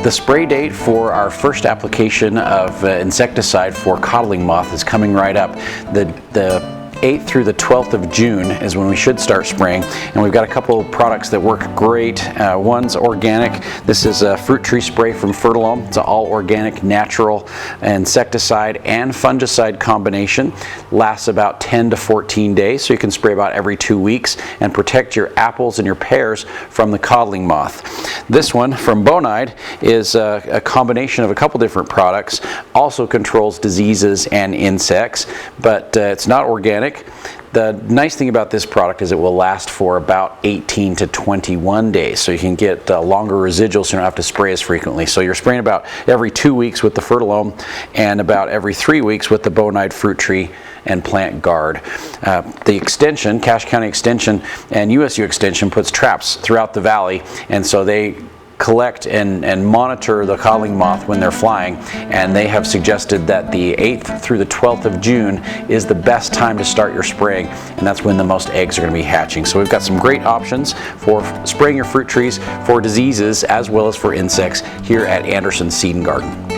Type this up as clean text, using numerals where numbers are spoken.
The spray date for our first application of insecticide for codling moth is coming right up. The 8th through the 12th of June is when we should start spraying, and we've got a couple of products that work great. One's organic. This is a fruit tree spray from Fertilome. It's an all organic, natural insecticide and fungicide combination. Lasts about 10 to 14 days, so you can spray about every 2 weeks and protect your apples and your pears from the codling moth. This one from Bonide is a combination of a couple different products. Also controls diseases and insects, but it's not organic. The nice thing about this product is it will last for about 18 to 21 days, so you can get longer residuals, so you don't have to spray as frequently. So you're spraying about every 2 weeks with the Fertilome and about every 3 weeks with the Bonide Fruit Tree and Plant Guard. The extension, Cache County Extension and USU Extension, puts traps throughout the valley, and so they collect and monitor the codling moth when they're flying, and they have suggested that the 8th through the 12th of June is the best time to start your spraying, and that's when the most eggs are going to be hatching. So we've got some great options for spraying your fruit trees for diseases as well as for insects here at Anderson Seed and Garden.